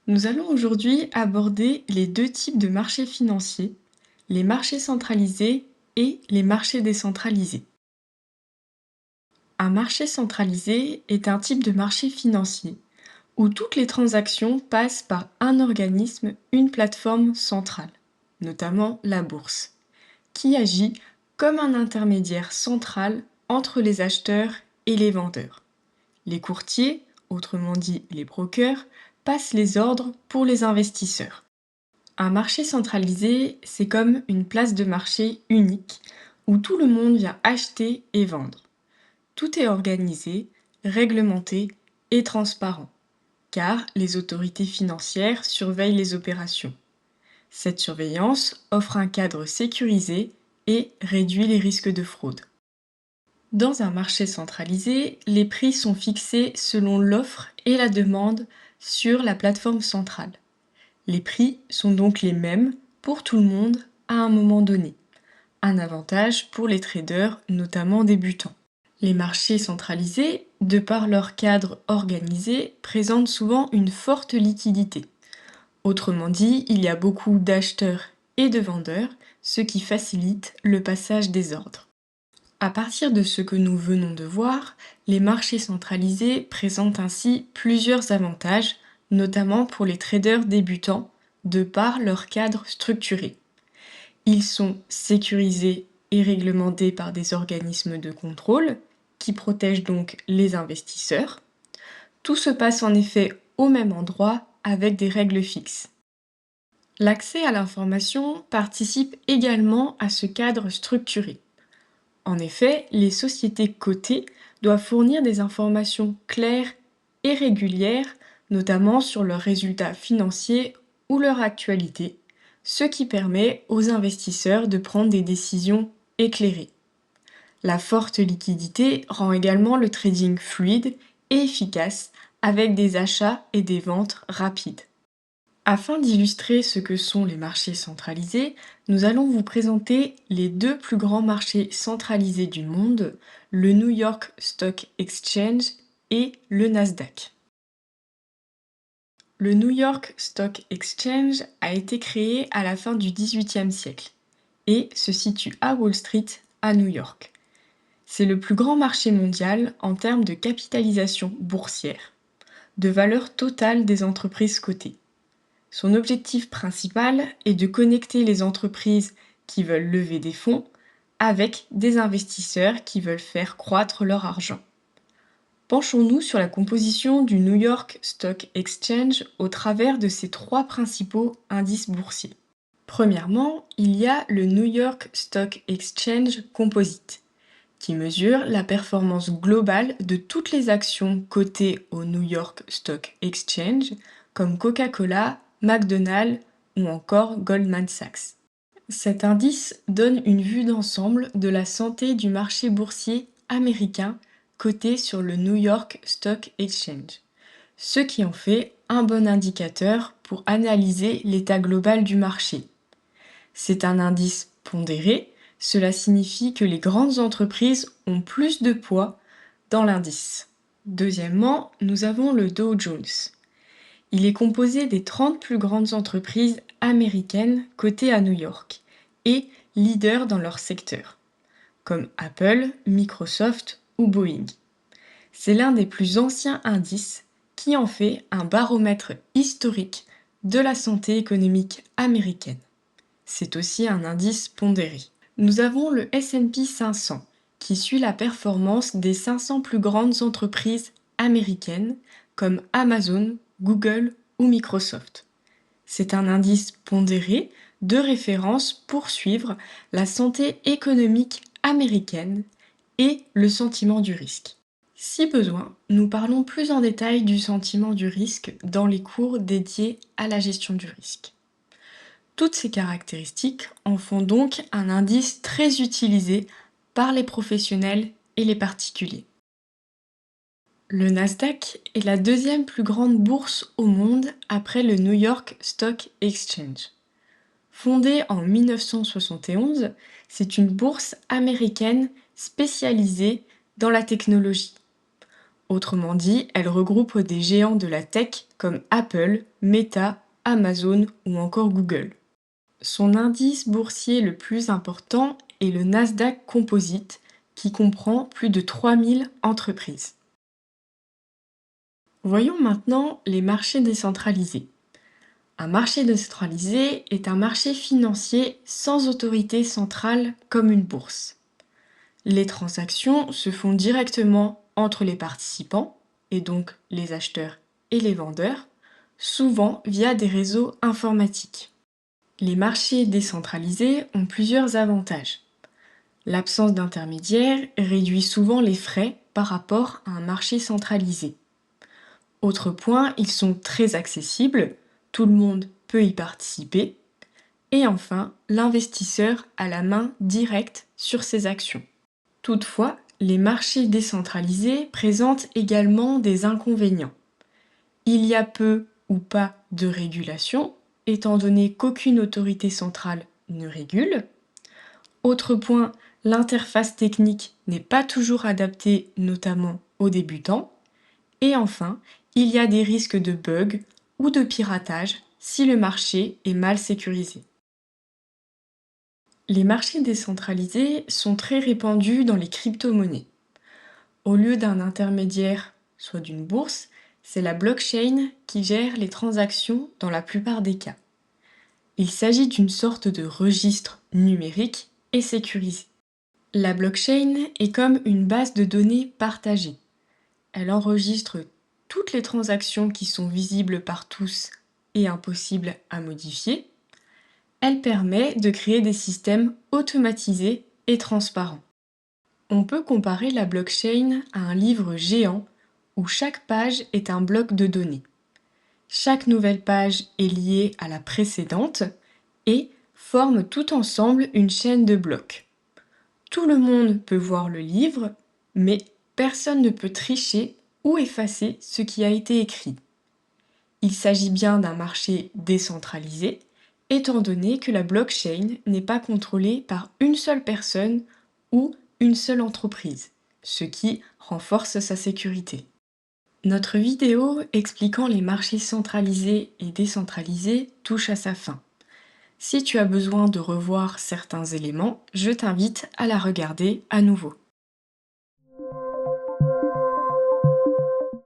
Nous allons aujourd'hui aborder les deux types de marchés financiers, les marchés centralisés et les marchés décentralisés. Un marché centralisé est un type de marché financier où toutes les transactions passent par un organisme, une plateforme centrale, notamment la bourse, qui agit comme un intermédiaire central entre les acheteurs et les vendeurs. Les courtiers, autrement dit les brokers, passent les ordres pour les investisseurs. Un marché centralisé, c'est comme une place de marché unique où tout le monde vient acheter et vendre. Tout est organisé, réglementé et transparent, car les autorités financières surveillent les opérations. Cette surveillance offre un cadre sécurisé et réduit les risques de fraude. Dans un marché centralisé, les prix sont fixés selon l'offre et la demande sur la plateforme centrale. Les prix sont donc les mêmes pour tout le monde à un moment donné. Un avantage pour les traders, notamment débutants. Les marchés centralisés, de par leur cadre organisé, présentent souvent une forte liquidité. Autrement dit, il y a beaucoup d'acheteurs et de vendeurs, ce qui facilite le passage des ordres. À partir de ce que nous venons de voir, les marchés centralisés présentent ainsi plusieurs avantages, notamment pour les traders débutants, de par leur cadre structuré. Ils sont sécurisés et réglementés par des organismes de contrôle, qui protègent donc les investisseurs. Tout se passe en effet au même endroit avec des règles fixes. L'accès à l'information participe également à ce cadre structuré. En effet, les sociétés cotées doivent fournir des informations claires et régulières, notamment sur leurs résultats financiers ou leur actualité, ce qui permet aux investisseurs de prendre des décisions éclairées. La forte liquidité rend également le trading fluide et efficace avec des achats et des ventes rapides. Afin d'illustrer ce que sont les marchés centralisés, nous allons vous présenter les deux plus grands marchés centralisés du monde, le New York Stock Exchange et le Nasdaq. Le New York Stock Exchange a été créé à la fin du XVIIIe siècle et se situe à Wall Street, à New York. C'est le plus grand marché mondial en termes de capitalisation boursière, de valeur totale des entreprises cotées. Son objectif principal est de connecter les entreprises qui veulent lever des fonds avec des investisseurs qui veulent faire croître leur argent. Penchons-nous sur la composition du New York Stock Exchange au travers de ses trois principaux indices boursiers. Premièrement, il y a le New York Stock Exchange Composite, qui mesure la performance globale de toutes les actions cotées au New York Stock Exchange, comme Coca-Cola, McDonald's ou encore Goldman Sachs. Cet indice donne une vue d'ensemble de la santé du marché boursier américain coté sur le New York Stock Exchange, ce qui en fait un bon indicateur pour analyser l'état global du marché. C'est un indice pondéré, cela signifie que les grandes entreprises ont plus de poids dans l'indice. Deuxièmement, nous avons le Dow Jones. Il est composé des 30 plus grandes entreprises américaines cotées à New York et leaders dans leur secteur, comme Apple, Microsoft ou Boeing. C'est l'un des plus anciens indices qui en fait un baromètre historique de la santé économique américaine. C'est aussi un indice pondéré. Nous avons le S&P 500 qui suit la performance des 500 plus grandes entreprises américaines comme Amazon, Google ou Microsoft. C'est un indice pondéré de référence pour suivre la santé économique américaine et le sentiment du risque. Si besoin, nous parlons plus en détail du sentiment du risque dans les cours dédiés à la gestion du risque. Toutes ces caractéristiques en font donc un indice très utilisé par les professionnels et les particuliers. Le Nasdaq est la deuxième plus grande bourse au monde après le New York Stock Exchange. Fondée en 1971, c'est une bourse américaine spécialisée dans la technologie. Autrement dit, elle regroupe des géants de la tech comme Apple, Meta, Amazon ou encore Google. Son indice boursier le plus important est le Nasdaq Composite, qui comprend plus de 3000 entreprises. Voyons maintenant les marchés décentralisés. Un marché décentralisé est un marché financier sans autorité centrale comme une bourse. Les transactions se font directement entre les participants, et donc les acheteurs et les vendeurs, souvent via des réseaux informatiques. Les marchés décentralisés ont plusieurs avantages. L'absence d'intermédiaires réduit souvent les frais par rapport à un marché centralisé. Autre point, ils sont très accessibles, tout le monde peut y participer. Et enfin, l'investisseur a la main directe sur ses actions. Toutefois, les marchés décentralisés présentent également des inconvénients. Il y a peu ou pas de régulation, étant donné qu'aucune autorité centrale ne régule. Autre point, l'interface technique n'est pas toujours adaptée, notamment aux débutants. Et enfin, il y a des risques de bugs ou de piratage si le marché est mal sécurisé. Les marchés décentralisés sont très répandus dans les crypto-monnaies. Au lieu d'un intermédiaire, soit d'une bourse, c'est la blockchain qui gère les transactions dans la plupart des cas. Il s'agit d'une sorte de registre numérique et sécurisé. La blockchain est comme une base de données partagée. Elle enregistre toutes les transactions qui sont visibles par tous et impossibles à modifier. Elle permet de créer des systèmes automatisés et transparents. On peut comparer la blockchain à un livre géant où chaque page est un bloc de données. Chaque nouvelle page est liée à la précédente et forme tout ensemble une chaîne de blocs. Tout le monde peut voir le livre, mais personne ne peut tricher ou effacer ce qui a été écrit. Il s'agit bien d'un marché décentralisé, étant donné que la blockchain n'est pas contrôlée par une seule personne ou une seule entreprise, ce qui renforce sa sécurité. Notre vidéo expliquant les marchés centralisés et décentralisés touche à sa fin. Si tu as besoin de revoir certains éléments, je t'invite à la regarder à nouveau.